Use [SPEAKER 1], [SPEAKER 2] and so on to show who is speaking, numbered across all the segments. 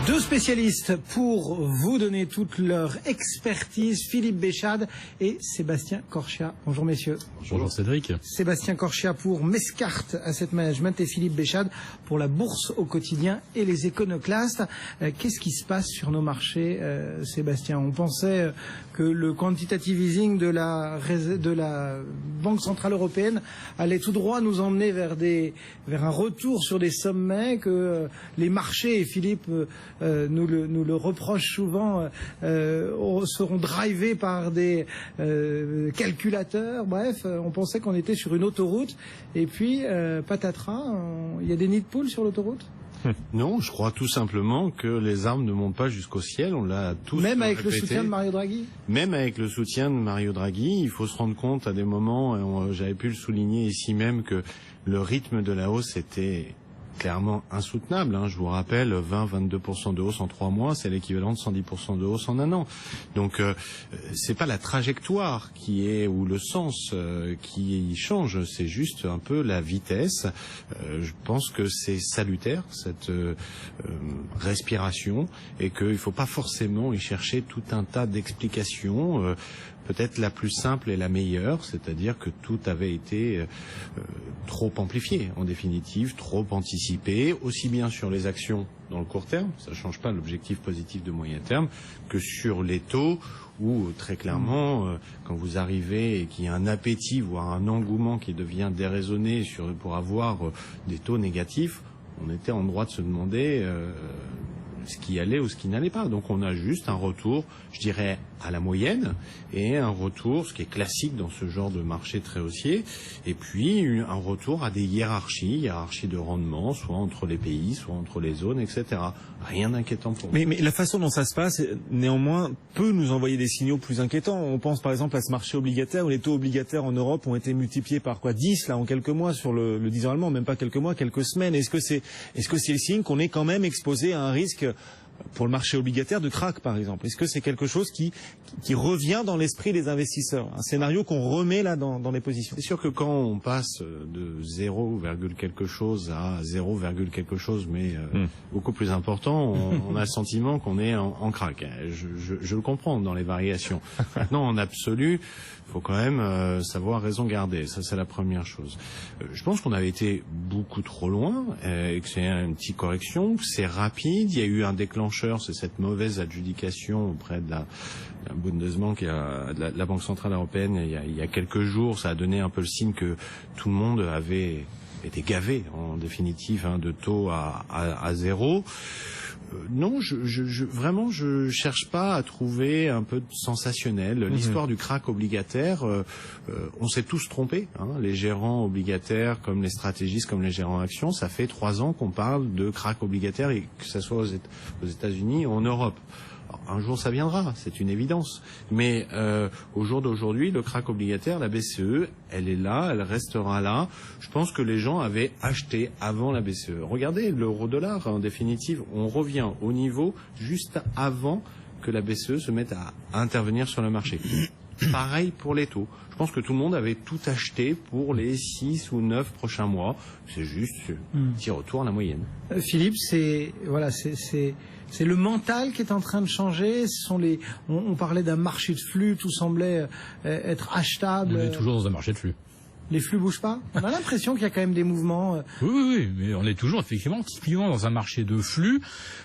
[SPEAKER 1] Deux spécialistes pour vous donner toute leur expertise, Philippe Béchade et Sébastien Corchia. Bonjour messieurs.
[SPEAKER 2] Bonjour Cédric.
[SPEAKER 1] Sébastien Corchia pour Mescart Asset Management et Philippe Béchade pour la bourse au quotidien et les éconoclastes. Qu'est-ce qui se passe sur nos marchés, Sébastien? On pensait que le quantitative easing de la Banque Centrale Européenne allait tout droit nous emmener vers un retour sur des sommets, que les marchés, et Philippe nous le reproche souvent, seront drivés par des calculateurs. Bref, on pensait qu'on était sur une autoroute et puis patatras, il y a des nids de poules sur l'autoroute.
[SPEAKER 3] Non, je crois tout simplement que les arbres ne montent pas jusqu'au ciel, on l'a tous
[SPEAKER 1] Même avec
[SPEAKER 3] répété.
[SPEAKER 1] le soutien de Mario Draghi.
[SPEAKER 3] Même avec le soutien de Mario Draghi, il faut se rendre compte à des moments, j'avais pu le souligner ici même, que le rythme de la hausse était clairement insoutenable. Je vous rappelle, 20-22% de hausse en 3 mois, c'est l'équivalent de 110% de hausse en un an. Donc, c'est pas la trajectoire ou le sens qui change, c'est juste un peu la vitesse. Je pense que c'est salutaire, cette respiration, et qu'il ne faut pas forcément y chercher tout un tas d'explications. Peut-être la plus simple et la meilleure, c'est-à-dire que tout avait été trop amplifié, en définitive, trop anticipé, aussi bien sur les actions dans le court terme, ça ne change pas l'objectif positif de moyen terme, que sur les taux, où très clairement, quand vous arrivez et qu'il y a un appétit, voire un engouement qui devient déraisonné pour avoir des taux négatifs, on était en droit de se demander ce qui allait ou ce qui n'allait pas. Donc on a juste un retour, je dirais, à la moyenne, et un retour, ce qui est classique dans ce genre de marché très haussier, et puis un retour à des hiérarchies de rendement, soit entre les pays, soit entre les zones, etc. Rien d'inquiétant pour nous.
[SPEAKER 2] Mais la façon dont ça se passe, néanmoins, peut nous envoyer des signaux plus inquiétants. On pense par exemple à ce marché obligataire où les taux obligataires en Europe ont été multipliés par 10 là en quelques mois sur le 10 ans allemand, même pas quelques mois, quelques semaines. Est-ce que c'est le signe qu'on est quand même exposé à un risque pour le marché obligataire de krach, par exemple? Est-ce que c'est quelque chose qui revient dans l'esprit des investisseurs? Un scénario qu'on remet là dans les positions?
[SPEAKER 3] C'est sûr que quand on passe de 0, quelque chose à 0, quelque chose, mais beaucoup plus important, on a le sentiment qu'on est en krach. Je le comprends dans les variations. Maintenant, en absolu, il faut quand même savoir raison garder. Ça, c'est la première chose. Je pense qu'on avait été beaucoup trop loin, et que c'est une petite correction, que c'est rapide. Il y a eu un déclencheur, c'est cette mauvaise adjudication auprès de la Bundesbank, de la Banque Centrale Européenne, il y a quelques jours. Ça a donné un peu le signe que tout le monde avait été gavé, en définitive, de taux à zéro. Non, vraiment, je cherche pas à trouver un peu de sensationnel. L'histoire du krach obligataire, on s'est tous trompés. Les gérants obligataires, comme les stratégistes, comme les gérants actions, ça fait 3 ans qu'on parle de krach obligataire, et que ce soit aux États-Unis ou en Europe. Alors, un jour, ça viendra, c'est une évidence. Mais au jour d'aujourd'hui, le krach obligataire, la BCE, elle est là, elle restera là. Je pense que les gens avaient acheté avant la BCE. Regardez l'euro-dollar, en définitive, on revient au niveau juste avant que la BCE se mette à intervenir sur le marché. Pareil pour les taux. Je pense que tout le monde avait tout acheté pour les 6 ou 9 prochains mois. C'est juste un petit retour à la moyenne.
[SPEAKER 1] Philippe, c'est le mental qui est en train de changer. On parlait d'un marché de flux, tout semblait être achetable.
[SPEAKER 2] On est toujours dans un marché de flux.
[SPEAKER 1] Les flux bougent pas? On a l'impression qu'il y a quand même des mouvements.
[SPEAKER 4] Oui, mais on est toujours effectivement typiquement dans un marché de flux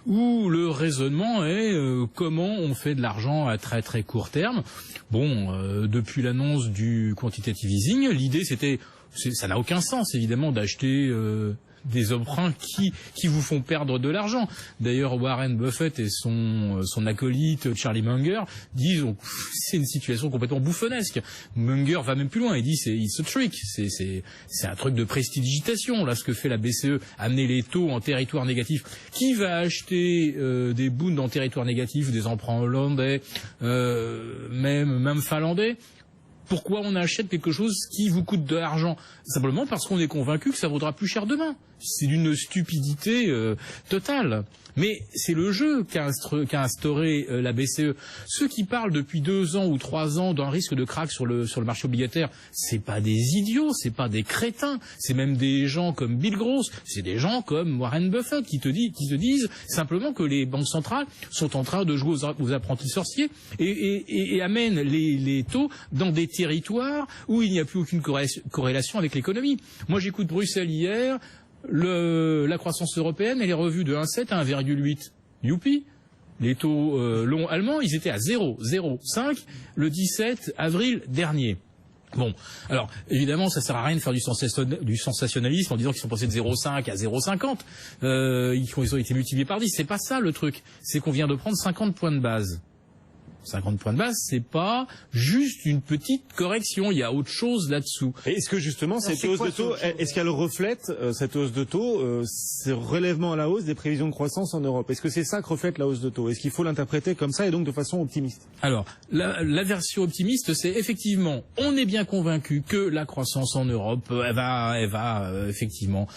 [SPEAKER 4] où le raisonnement est comment on fait de l'argent à très très court terme. Bon, depuis l'annonce du quantitative easing, l'idée ça n'a aucun sens évidemment d'acheter des emprunts qui vous font perdre de l'argent. D'ailleurs, Warren Buffett et son acolyte Charlie Munger disent c'est une situation complètement bouffonnesque. Munger va même plus loin, il dit it's a trick, c'est un truc de prestidigitation. Là, ce que fait la BCE, amener les taux en territoire négatif. Qui va acheter des bunds en territoire négatif, des emprunts hollandais, même finlandais? Pourquoi on achète quelque chose qui vous coûte de l'argent? Simplement parce qu'on est convaincu que ça vaudra plus cher demain. C'est d'une stupidité totale. Mais c'est le jeu qu'a instauré la BCE. Ceux qui parlent depuis 2 ans ou 3 ans d'un risque de krach sur le marché obligataire, c'est pas des idiots, c'est pas des crétins, c'est même des gens comme Bill Gross, c'est des gens comme Warren Buffett qui te disent simplement que les banques centrales sont en train de jouer aux apprentis sorciers et amènent les taux dans des territoires où il n'y a plus aucune corrélation avec l'économie. Moi, j'écoute Bruxelles hier. La croissance européenne, elle est revue de 1,7 à 1,8. Youpi. Les taux longs allemands, ils étaient à 0,05 le 17 avril dernier. Bon, alors évidemment, ça sert à rien de faire du sensationnalisme en disant qu'ils sont passés de 0,5 à 0,50. Ils ont été multipliés par 10. C'est pas ça le truc. C'est qu'on vient de prendre 50 points de base. 50 points de base, c'est pas juste une petite correction, il y a autre chose là-dessous.
[SPEAKER 2] Et est-ce que justement cette hausse de taux, est-ce qu'elle reflète cette hausse de taux, ce relèvement à la hausse des prévisions de croissance en Europe? Est-ce que c'est ça que reflète la hausse de taux? Est-ce qu'il faut l'interpréter comme ça et donc de façon optimiste?
[SPEAKER 4] Alors, la version optimiste, c'est effectivement, on est bien convaincu que la croissance en Europe, elle va effectivement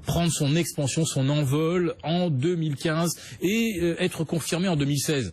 [SPEAKER 4] prendre son expansion, son envol en 2015 et être confirmée en 2016.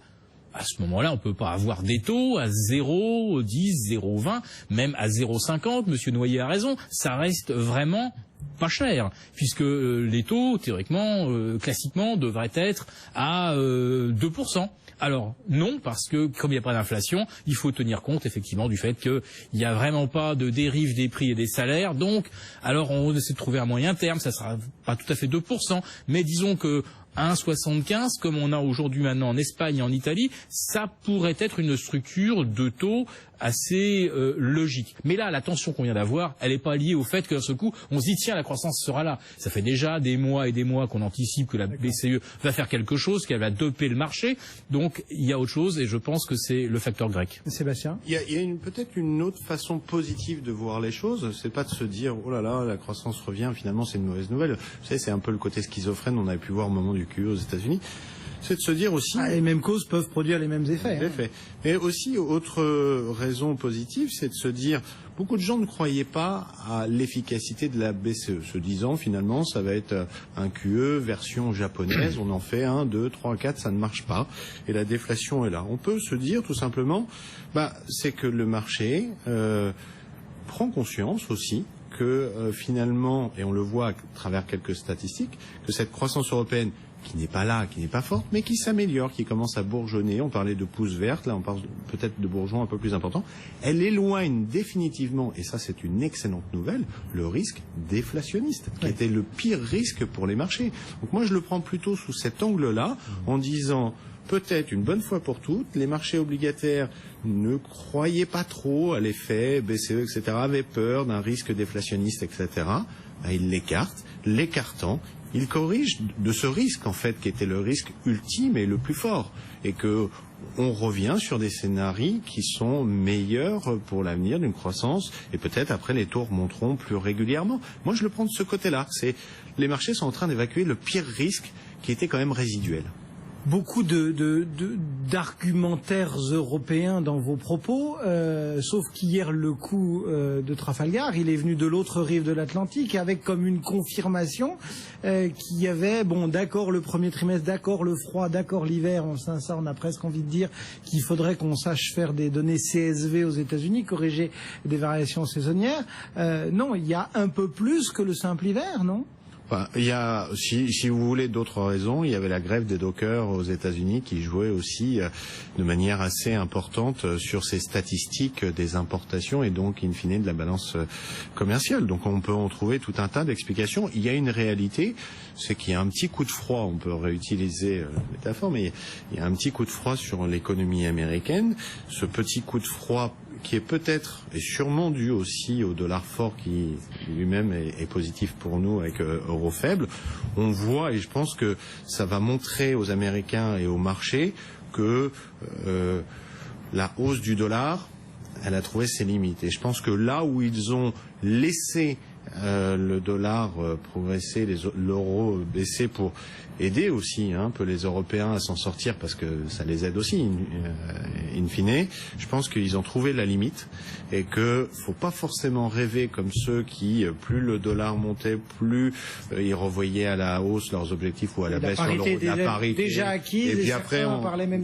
[SPEAKER 4] À ce moment-là, on peut pas avoir des taux à 0,10, 0,20, même à 0,50. Monsieur Noyer a raison, ça reste vraiment pas cher, puisque les taux, théoriquement, classiquement, devraient être à 2%. Alors non, parce que comme il n'y a pas d'inflation, il faut tenir compte effectivement du fait qu'il n'y a vraiment pas de dérive des prix et des salaires. Donc, alors on essaie de trouver un moyen terme, ça sera pas tout à fait 2%, mais disons que 1,75, comme on a aujourd'hui maintenant en Espagne et en Italie, ça pourrait être une structure de taux assez logique. Mais là, la tension qu'on vient d'avoir, elle n'est pas liée au fait que d'un seul coup, on se dit tiens, la croissance sera là. Ça fait déjà des mois et des mois qu'on anticipe que la BCE va faire quelque chose, qu'elle va doper le marché. Donc il y a autre chose et je pense que c'est le facteur grec.
[SPEAKER 1] Sébastien,
[SPEAKER 3] il y a peut-être une autre façon positive de voir les choses. C'est pas de se dire oh là là, la croissance revient, finalement c'est une mauvaise nouvelle. Vous savez, c'est un peu le côté schizophrène on avait pu voir au moment du QE aux États-Unis. C'est de se dire aussi...
[SPEAKER 1] les mêmes causes peuvent produire les mêmes effets.
[SPEAKER 3] Mais aussi, autre raison positive, c'est de se dire, beaucoup de gens ne croyaient pas à l'efficacité de la BCE, se disant finalement ça va être un QE version japonaise, on en fait 1, 2, 3, 4, ça ne marche pas, et la déflation est là. On peut se dire tout simplement, c'est que le marché prend conscience aussi que finalement, et on le voit à travers quelques statistiques, que cette croissance européenne qui n'est pas là, qui n'est pas forte, mais qui s'améliore, qui commence à bourgeonner. On parlait de pousse verte, là on parle peut-être de bourgeons un peu plus importants. Elle éloigne définitivement, et ça c'est une excellente nouvelle, le risque déflationniste, qui était le pire risque pour les marchés. Donc moi je le prends plutôt sous cet angle-là, en disant peut-être une bonne fois pour toutes, les marchés obligataires ne croyaient pas trop à l'effet BCE, etc., avaient peur d'un risque déflationniste, etc. Ils l'écartent, l'écartant, il corrige de ce risque, en fait, qui était le risque ultime et le plus fort. Et que on revient sur des scénarios qui sont meilleurs pour l'avenir d'une croissance. Et peut-être après, les taux remonteront plus régulièrement. Moi, je le prends de ce côté-là. Les marchés sont en train d'évacuer le pire risque qui était quand même résiduel.
[SPEAKER 1] Beaucoup d'argumentaires européens dans vos propos, sauf qu'hier le coup de Trafalgar, il est venu de l'autre rive de l'Atlantique avec comme une confirmation qu'il y avait, d'accord le premier trimestre, d'accord le froid, d'accord l'hiver, on a presque envie de dire qu'il faudrait qu'on sache faire des données CSV aux États-Unis, corriger des variations saisonnières. Non, il y a un peu plus que le simple hiver, non ?
[SPEAKER 3] Il y a, si vous voulez, d'autres raisons. Il y avait la grève des dockers aux États-Unis qui jouait aussi de manière assez importante sur ces statistiques des importations et donc, in fine, de la balance commerciale. Donc, on peut en trouver tout un tas d'explications. Il y a une réalité, c'est qu'il y a un petit coup de froid. On peut réutiliser la métaphore, mais il y a un petit coup de froid sur l'économie américaine. Ce petit coup de froid qui est peut-être et sûrement dû aussi au dollar fort qui lui-même est positif pour nous avec euro faible. On voit, et je pense que ça va montrer aux Américains et au marché que la hausse du dollar, elle a trouvé ses limites. Et je pense que là où ils ont laissé le dollar progresser, l'euro baisser pour aider aussi un peu les Européens à s'en sortir, parce que ça les aide aussi in fine. Je pense qu'ils ont trouvé la limite et que faut pas forcément rêver comme ceux qui, plus le dollar montait, plus ils revoyaient à la hausse leurs objectifs ou à la baisse sur l'euro. La parité
[SPEAKER 1] déjà acquise,
[SPEAKER 3] et puis après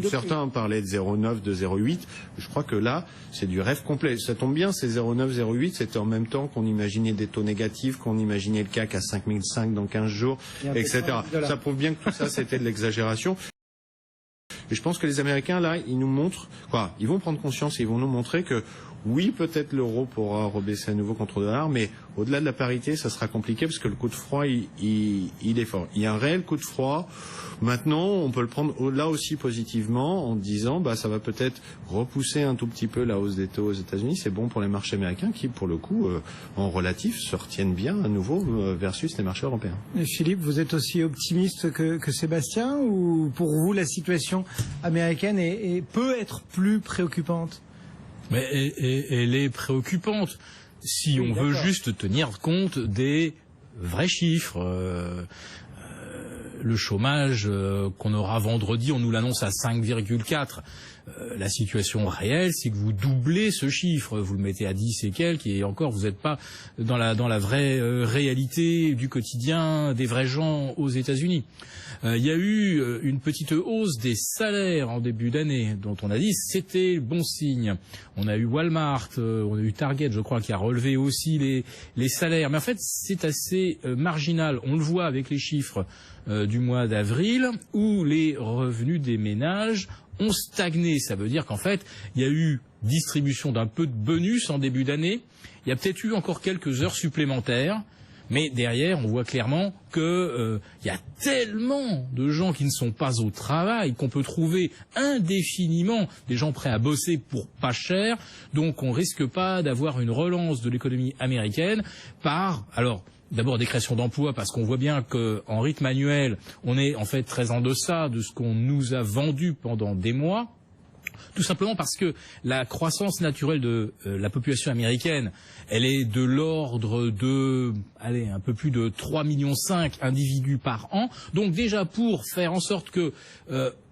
[SPEAKER 1] certains
[SPEAKER 3] parlaient de 0,9, de 0,8. Je crois que là, c'est du rêve complet. Ça tombe bien, c'est 0,9, 0,8, c'était en même temps qu'on imaginait des taux négatifs, qu'on imaginait le CAC à 5005 dans 15 jours, etc. Ça prouve bien que tout ça, c'était de l'exagération. Et je pense que les Américains, là, ils nous montrent, ils vont prendre conscience et ils vont nous montrer que, oui, peut-être l'euro pourra rebaisser à nouveau contre le dollar, mais au-delà de la parité, ça sera compliqué parce que le coup de froid, il est fort. Il y a un réel coup de froid. Maintenant, on peut le prendre là aussi positivement en disant, ça va peut-être repousser un tout petit peu la hausse des taux aux États-Unis. C'est bon pour les marchés américains qui, pour le coup, en relatif, se retiennent bien à nouveau versus les marchés européens.
[SPEAKER 1] Et Philippe, vous êtes aussi optimiste que Sébastien, ou pour vous, la situation américaine peut être plus préoccupante?
[SPEAKER 4] Mais elle est préoccupante si on veut juste tenir compte des vrais chiffres. Le chômage qu'on aura vendredi, on nous l'annonce à 5,4. La situation réelle, c'est que vous doublez ce chiffre, vous le mettez à 10 et quelques, et encore, vous n'êtes pas dans la vraie réalité du quotidien des vrais gens aux États-Unis. Il y a eu une petite hausse des salaires en début d'année, dont on a dit c'était bon signe. On a eu Walmart, on a eu Target, je crois, qui a relevé aussi les salaires. Mais en fait, c'est assez marginal. On le voit avec les chiffres du mois d'avril, où les revenus des ménages ont stagné. Ça veut dire qu'en fait, il y a eu distribution d'un peu de bonus en début d'année. Il y a peut-être eu encore quelques heures supplémentaires. Mais derrière, on voit clairement que y a tellement de gens qui ne sont pas au travail qu'on peut trouver indéfiniment des gens prêts à bosser pour pas cher. Donc on risque pas d'avoir une relance de l'économie américaine par d'abord des créations d'emplois, parce qu'on voit bien qu'en rythme annuel, on est en fait très en deçà de ce qu'on nous a vendu pendant des mois. Tout simplement parce que la croissance naturelle de la population américaine, elle est de l'ordre de, un peu plus de 3,5 millions individus par an. Donc déjà, pour faire en sorte que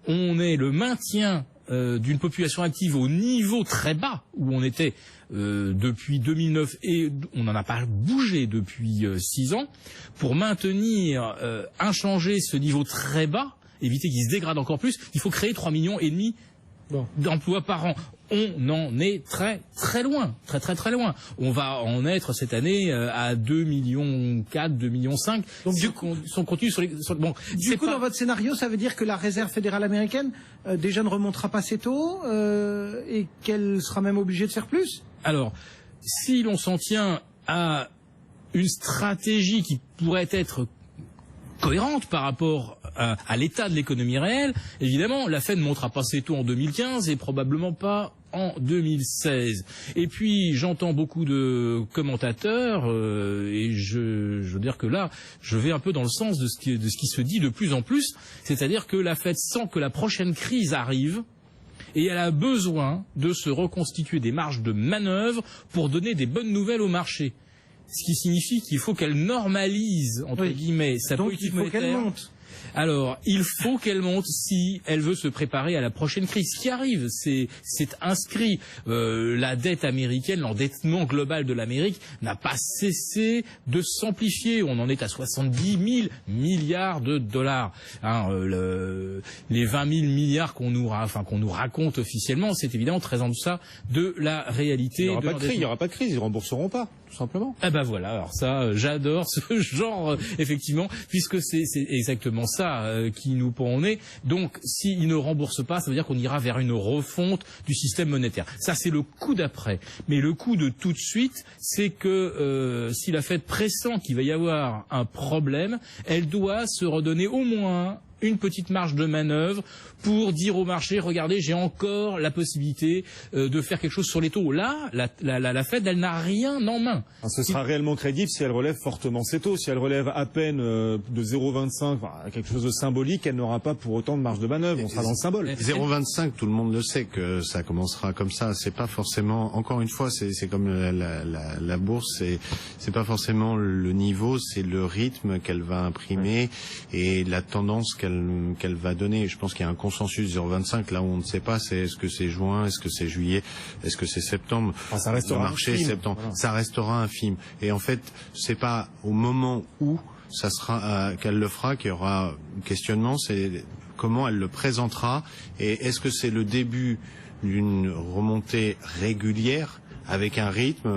[SPEAKER 4] on ait le maintien d'une population active au niveau très bas où on était depuis 2009, et on n'en a pas bougé depuis 6 ans, pour maintenir inchangé ce niveau très bas, éviter qu'il se dégrade encore plus, il faut créer 3,5 millions d'emplois par an. On en est très très loin, très loin. On va en être cette année à 2,4 millions, 2,5 millions. Donc du coup, son contenu du coup, dans votre scénario, ça veut dire que la Réserve fédérale américaine déjà ne remontera pas ses taux et qu'elle sera même obligée de faire plus. Alors, si l'on s'en tient à une stratégie qui pourrait être cohérente par rapport à l'état de l'économie réelle, évidemment, la Fed ne montera pas ses taux en 2015 et probablement pas en 2016. Et puis, j'entends beaucoup de commentateurs, et je veux dire que là, je vais un peu dans le sens de ce qui se dit de plus en plus, c'est-à-dire que la Fed sent que la prochaine crise arrive, et elle a besoin de se reconstituer des marges de manœuvre pour donner des bonnes nouvelles au marché. Ce qui signifie qu'il faut qu'elle normalise, entre guillemets, sa politique monétaire. Donc il faut qu'elle monte. Alors, il faut qu'elle monte si elle veut se préparer à la prochaine crise. Ce qui arrive, c'est inscrit. La dette américaine, l'endettement global de l'Amérique n'a pas cessé de s'amplifier. On en est à 70 000 milliards de dollars. Les 20 000 milliards qu'on nous raconte officiellement, c'est évidemment très en deçà de la réalité.
[SPEAKER 2] Il n'y aura pas de crise, ils ne rembourseront pas, tout simplement.
[SPEAKER 4] Ah ben voilà, alors ça, j'adore ce genre, effectivement, puisque c'est exactement ça qui nous pend au nez. Donc, s'ils ne remboursent pas, ça veut dire qu'on ira vers une refonte du système monétaire. Ça, c'est le coup d'après. Mais le coup de tout de suite, c'est que si la Fed pressent qu'il va y avoir un problème, elle doit se redonner au moins une petite marge de manœuvre pour dire au marché, regardez, j'ai encore la possibilité de faire quelque chose sur les taux. Là, la Fed, elle n'a rien en main.
[SPEAKER 2] Ce sera réellement crédible si elle relève fortement ses taux. Si elle relève à peine de 0,25, quelque chose de symbolique, elle n'aura pas pour autant de marge de manœuvre. On sera dans le symbole.
[SPEAKER 3] 0,25, tout le monde le sait que ça commencera comme ça. C'est pas forcément, encore une fois, c'est comme la bourse, c'est pas forcément le niveau, c'est le rythme qu'elle va imprimer et la tendance qu'elle va donner. Je pense qu'il y a un consensus 0,25. Là où on ne sait pas, c'est est-ce que c'est juin, est-ce que c'est juillet, est-ce que c'est septembre.
[SPEAKER 2] Ça restera
[SPEAKER 3] le marché septembre. Voilà. Ça restera infime. Et en fait, c'est pas au moment où ça sera qu'elle le fera qu'il y aura un questionnement. C'est comment elle le présentera et est-ce que c'est le début d'une remontée régulière avec un rythme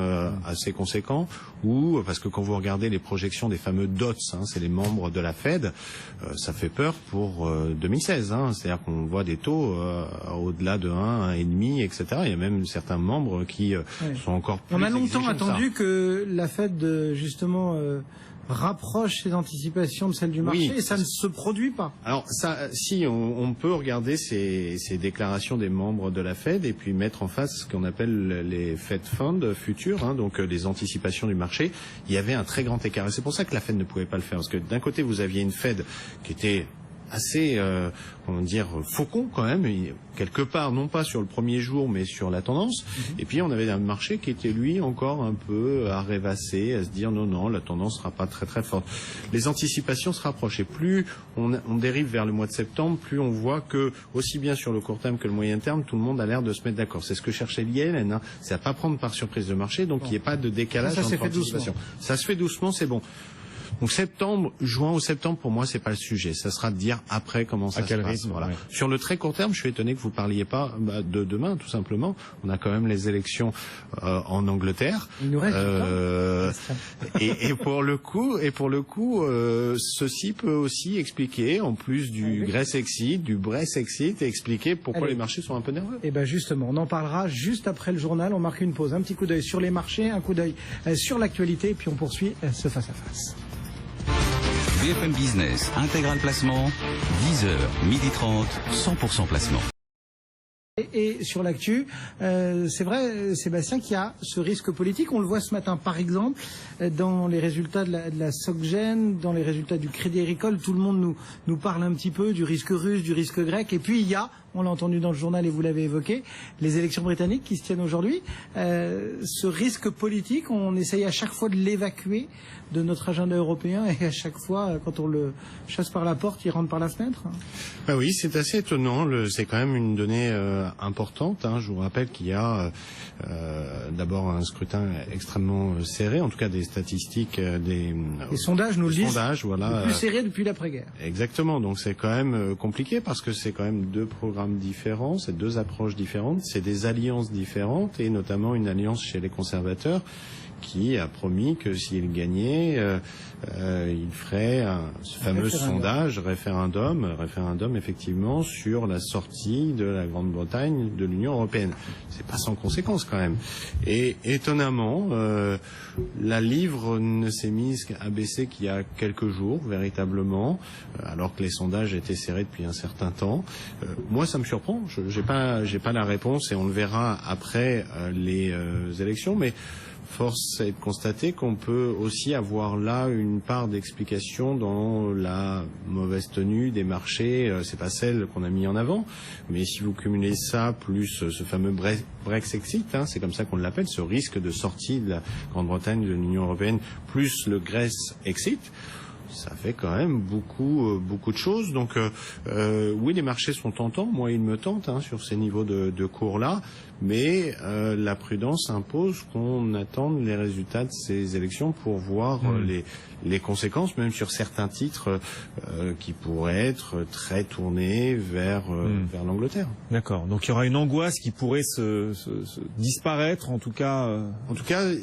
[SPEAKER 3] assez conséquent, ou parce que quand vous regardez les projections des fameux DOTS, c'est les membres de la Fed, ça fait peur pour 2016. C'est-à-dire qu'on voit des taux au-delà de 1, 1,5, etc. Il y a même certains membres qui sont encore plus.
[SPEAKER 1] On a longtemps attendu que la Fed justement rapproche ses anticipations de celles du marché, et ça ne se produit pas.
[SPEAKER 3] Alors ça, si on peut regarder ces déclarations des membres de la Fed et puis mettre en face ce qu'on appelle les Fed Funds futurs, donc les anticipations du marché, il y avait un très grand écart. Et c'est pour ça que la Fed ne pouvait pas le faire, parce que d'un côté vous aviez une Fed qui était assez, comment dire, faucon quand même, quelque part, non pas sur le premier jour, mais sur la tendance. Et puis on avait un marché qui était lui encore un peu à rêvasser, à se dire non, la tendance sera pas très très forte. Les anticipations se rapprochent et plus on dérive vers le mois de septembre, plus on voit que aussi bien sur le court terme que le moyen terme, tout le monde a l'air de se mettre d'accord. C'est ce que cherchait l'ILN, c'est à pas prendre par surprise le marché, donc il n'y ait pas de décalage entre anticipations. Ça se fait doucement, c'est bon. Donc juin ou septembre, pour moi, c'est pas le sujet. Ça sera de dire après comment ça se passe.
[SPEAKER 2] Rythme,
[SPEAKER 3] voilà. Sur le très court terme, je suis étonné que vous parliez pas de demain, tout simplement. On a quand même les élections en Angleterre.
[SPEAKER 1] Il nous reste
[SPEAKER 3] et pour le coup, ceci peut aussi expliquer, en plus du Grexit, du Brexit, expliquer pourquoi les marchés sont un peu nerveux.
[SPEAKER 1] Et ben justement, on en parlera juste après le journal. On marque une pause, un petit coup d'œil sur les marchés, un coup d'œil sur l'actualité, et puis on poursuit ce face à face.
[SPEAKER 5] BFM Business, intégral placement, 10h, 12h30, 100% placement.
[SPEAKER 1] Et sur l'actu, c'est vrai, Sébastien, qu'il y a ce risque politique. On le voit ce matin, par exemple, dans les résultats de la SocGen, dans les résultats du Crédit Agricole. Tout le monde nous parle un petit peu du risque russe, du risque grec. Et puis il y a, on l'a entendu dans le journal et vous l'avez évoqué, les élections britanniques qui se tiennent aujourd'hui. Ce risque politique, on essaye à chaque fois de l'évacuer de notre agenda européen, et à chaque fois, quand on le chasse par la porte, il rentre par la fenêtre.
[SPEAKER 3] Ben oui, c'est assez étonnant. C'est quand même une donnée importante. Je vous rappelle qu'il y a d'abord un scrutin extrêmement serré, en tout cas des statistiques, des
[SPEAKER 1] sondages nous le disent.
[SPEAKER 3] Voilà,
[SPEAKER 1] le plus serré depuis l'après-guerre.
[SPEAKER 3] Exactement. Donc c'est quand même compliqué parce que c'est quand même deux programmes différents, c'est deux approches différentes, c'est des alliances différentes, et notamment une alliance chez les conservateurs qui a promis que s'il gagnait, il ferait ce fameux sondage, référendum effectivement sur la sortie de la Grande-Bretagne de l'Union européenne. C'est pas sans conséquence quand même. Et étonnamment, la livre ne s'est mise à baisser qu'il y a quelques jours véritablement, alors que les sondages étaient serrés depuis un certain temps. Moi, ça me surprend. J'ai pas la réponse, et on le verra après les élections, mais force est de constater qu'on peut aussi avoir là une part d'explication dans la mauvaise tenue des marchés. C'est pas celle qu'on a mis en avant, mais si vous cumulez ça plus ce fameux Brexit, c'est comme ça qu'on l'appelle, ce risque de sortie de la Grande-Bretagne de l'Union européenne, plus le Grexit, ça fait quand même beaucoup de choses. Donc oui, les marchés sont tentants. Moi, ils me tentent sur ces niveaux de cours-là. Mais la prudence impose qu'on attende les résultats de ces élections pour voir les conséquences, même sur certains titres qui pourraient être très tournés vers l'Angleterre.
[SPEAKER 2] D'accord. Donc il y aura une angoisse qui pourrait se disparaître, en tout cas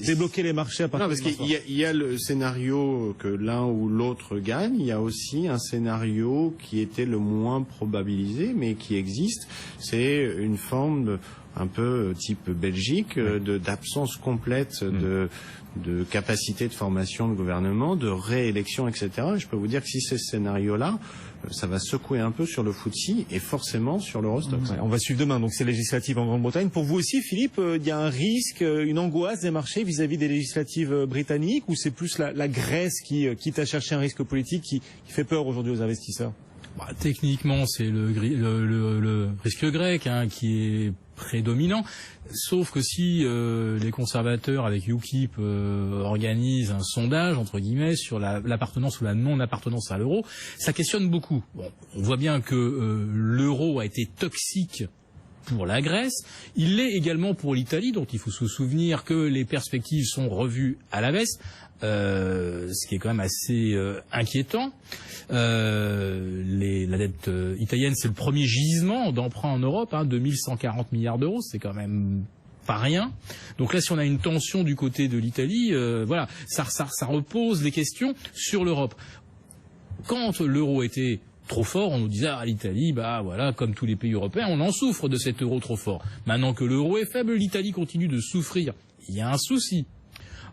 [SPEAKER 2] débloquer les marchés à partir de
[SPEAKER 3] parce qu'il y a le scénario que l'un ou l'autre gagne. Il y a aussi un scénario qui était le moins probabilisé, mais qui existe. C'est une forme un peu type Belgique, d'absence complète de capacité de formation de gouvernement, de réélection, etc. Et je peux vous dire que si c'est ce scénario-là, ça va secouer un peu sur le FTSE et forcément sur l'Eurostoxx.
[SPEAKER 2] On va suivre demain donc ces législatives en Grande-Bretagne. Pour vous aussi, Philippe, il y a un risque, une angoisse des marchés vis-à-vis des législatives britanniques, ou c'est plus la Grèce qui, quitte à chercher un risque politique, qui fait peur aujourd'hui aux investisseurs?
[SPEAKER 4] Techniquement, c'est le risque grec qui est prédominant, sauf que si les conservateurs avec UKIP organisent un sondage entre guillemets sur l'appartenance ou la non-appartenance à l'euro, ça questionne beaucoup. Bon, on voit bien que l'euro a été toxique pour la Grèce, il l'est également pour l'Italie, donc il faut se souvenir que les perspectives sont revues à la baisse, ce qui est quand même assez inquiétant. La dette italienne, c'est le premier gisement d'emprunt en Europe, 2140 milliards d'euros, c'est quand même pas rien. Donc là, si on a une tension du côté de l'Italie, voilà, ça repose des questions sur l'Europe. Quand l'euro était trop fort, on nous disait l'Italie, voilà, comme tous les pays européens, on en souffre de cet euro trop fort. Maintenant que l'euro est faible, l'Italie continue de souffrir. Il y a un souci.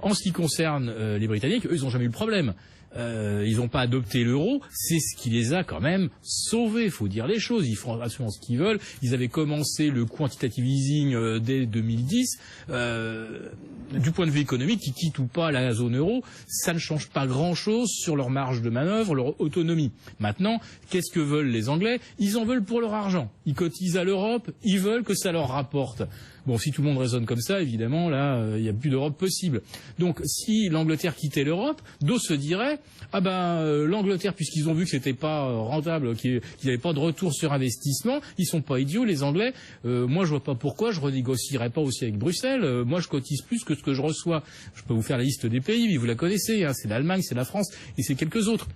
[SPEAKER 4] En ce qui concerne les Britanniques, eux, ils n'ont jamais eu le problème. Ils n'ont pas adopté l'euro, c'est ce qui les a quand même sauvés, faut dire les choses, ils font absolument ce qu'ils veulent, ils avaient commencé le quantitative easing dès 2010, du point de vue économique, qu'ils quittent ou pas la zone euro, ça ne change pas grand-chose sur leur marge de manœuvre, leur autonomie. Maintenant, qu'est-ce que veulent les Anglais? Ils en veulent pour leur argent, ils cotisent à l'Europe, ils veulent que ça leur rapporte. Bon, si tout le monde raisonne comme ça, évidemment, là, il n'y a plus d'Europe possible. Donc, si l'Angleterre quittait l'Europe, d'autres se diraient, l'Angleterre, puisqu'ils ont vu que c'était pas rentable, qu'ils n'avaient pas de retour sur investissement, ils sont pas idiots, les Anglais. Moi, je vois pas pourquoi je renégocierais pas aussi avec Bruxelles. Moi, je cotise plus que ce que je reçois. Je peux vous faire la liste des pays, mais vous la connaissez. C'est l'Allemagne, c'est la France et c'est quelques autres.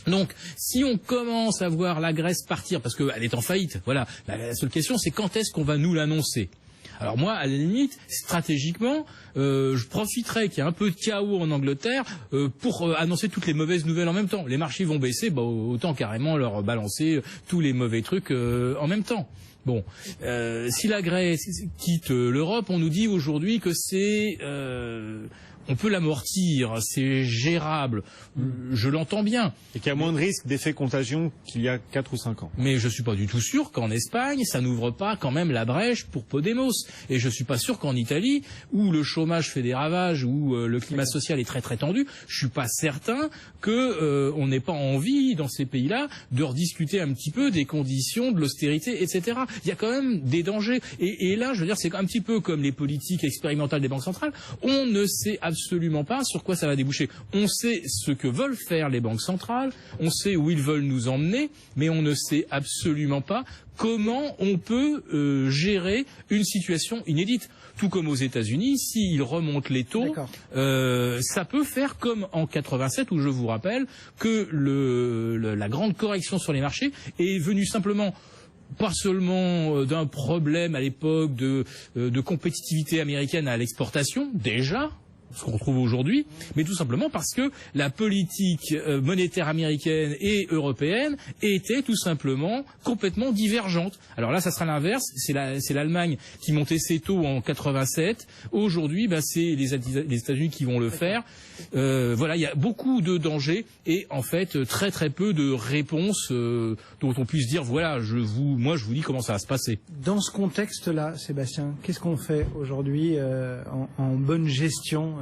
[SPEAKER 4] Donc, si on commence à voir la Grèce partir, parce qu'elle est en faillite, voilà, la seule question, c'est quand est-ce qu'on va nous l'annoncer? Alors moi, à la limite, stratégiquement, je profiterais qu'il y ait un peu de chaos en Angleterre pour annoncer toutes les mauvaises nouvelles en même temps. Les marchés vont baisser, autant carrément leur balancer tous les mauvais trucs en même temps. Bon, si la Grèce quitte l'Europe, on nous dit aujourd'hui que c'est... on peut l'amortir, c'est gérable, je l'entends bien.
[SPEAKER 2] Et qu'il y a moins de risques d'effet contagion qu'il y a 4 ou 5 ans.
[SPEAKER 4] Mais je suis pas du tout sûr qu'en Espagne, ça n'ouvre pas quand même la brèche pour Podemos. Et je suis pas sûr qu'en Italie, où le chômage fait des ravages, où le climat social est très très tendu, je suis pas certain que on n'ait pas envie, dans ces pays-là, de rediscuter un petit peu des conditions de l'austérité, etc. Il y a quand même des dangers. Et là, je veux dire, c'est un petit peu comme les politiques expérimentales des banques centrales. On ne sait absolument pas sur quoi ça va déboucher. On sait ce que veulent faire les banques centrales, on sait où ils veulent nous emmener, mais on ne sait absolument pas comment on peut gérer une situation inédite. Tout comme aux États-Unis, s'ils remontent les taux, ça peut faire comme en 87, où je vous rappelle que la grande correction sur les marchés est venue simplement pas seulement d'un problème à l'époque de compétitivité américaine à l'exportation, déjà, ce qu'on retrouve aujourd'hui, mais tout simplement parce que la politique monétaire américaine et européenne était tout simplement complètement divergente. Alors là, ça sera l'inverse, c'est l'Allemagne qui montait ses taux en 87, aujourd'hui, c'est les États-Unis qui vont le faire. Voilà, il y a beaucoup de dangers et en fait très très peu de réponses dont on puisse dire voilà, moi je vous dis comment ça va se passer.
[SPEAKER 1] Dans ce contexte-là, Sébastien, qu'est-ce qu'on fait aujourd'hui en bonne gestion?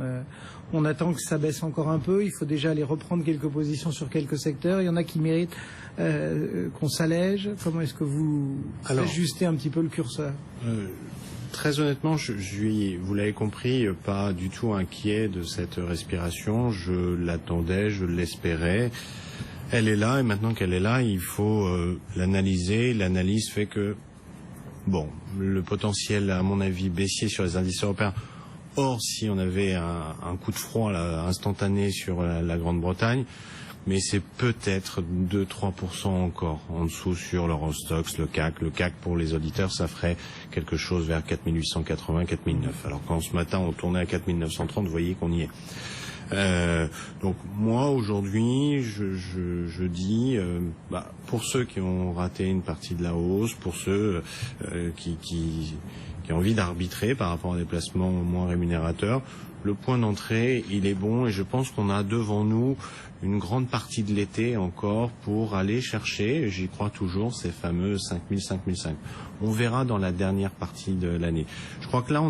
[SPEAKER 1] On attend que ça baisse encore un peu, il faut déjà aller reprendre quelques positions sur quelques secteurs, il y en a qui méritent qu'on s'allège. Comment est-ce que vous ajustez un petit peu le curseur?
[SPEAKER 3] Très honnêtement, vous l'avez compris, pas du tout inquiet de cette respiration. Je l'attendais, je l'espérais. Elle est là et maintenant qu'elle est là, il faut l'analyser. L'analyse fait que, le potentiel, à mon avis, baissier sur les indices européens. Or, si on avait un coup de froid instantané sur la Grande-Bretagne, mais c'est peut-être 2-3% encore en dessous sur l'Eurostoxx, le CAC. Le CAC, pour les auditeurs, ça ferait quelque chose vers 4880, 4009. Alors quand ce matin on tournait à 4930, vous voyez qu'on y est. Donc moi aujourd'hui, je dis, pour ceux qui ont raté une partie de la hausse, pour ceux qui qui a envie d'arbitrer par rapport à des placements moins rémunérateurs, le point d'entrée, il est bon et je pense qu'on a devant nous une grande partie de l'été encore pour aller chercher, j'y crois toujours, ces fameux 5000, 5005. On verra dans la dernière partie de l'année. Je crois que là,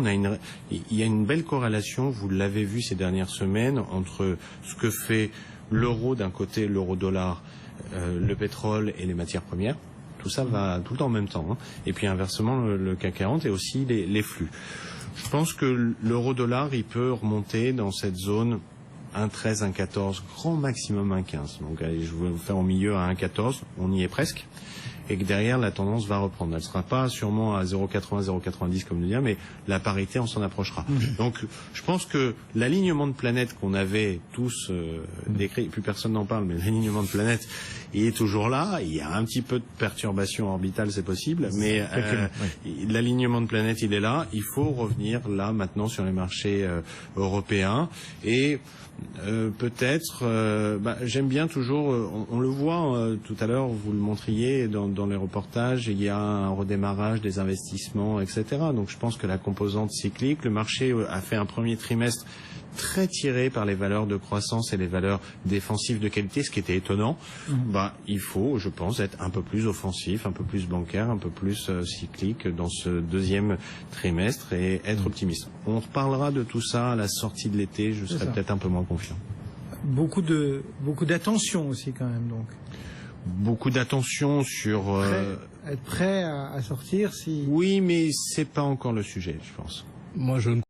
[SPEAKER 3] il y a une belle corrélation, vous l'avez vu ces dernières semaines, entre ce que fait l'euro d'un côté, l'euro-dollar, le pétrole et les matières premières. Tout ça va tout le temps en même temps. Et puis inversement, le CAC 40 et aussi les flux. Je pense que l'euro-dollar, il peut remonter dans cette zone 1,13, 1,14, grand maximum 1,15. Donc allez, je vais vous faire au milieu à 1,14, on y est presque. Et que derrière, la tendance va reprendre. Elle ne sera pas sûrement à 0,80, 0,90 comme nous dire, mais la parité, on s'en approchera. Donc je pense que l'alignement de planètes qu'on avait tous décrit, plus personne n'en parle, mais l'alignement de planètes, il est toujours là. Il y a un petit peu de perturbation orbitale, c'est possible, mais l'alignement de planètes, il est là. Il faut revenir là maintenant sur les marchés européens et peut-être, j'aime bien toujours, on le voit tout à l'heure, vous le montriez dans les reportages, il y a un redémarrage des investissements, etc. Donc je pense que la composante cyclique, le marché a fait un premier trimestre très tiré par les valeurs de croissance et les valeurs défensives de qualité, ce qui était étonnant. Il faut, je pense, être un peu plus offensif, un peu plus bancaire, un peu plus cyclique dans ce deuxième trimestre et être optimiste. On reparlera de tout ça à la sortie de l'été, je serai peut-être un peu moins confiant.
[SPEAKER 1] Beaucoup d'attention aussi quand même, donc.
[SPEAKER 3] Beaucoup d'attention sur...
[SPEAKER 1] Être prêt à sortir si...
[SPEAKER 3] Oui, mais c'est pas encore le sujet, je pense.
[SPEAKER 4] Moi, je ne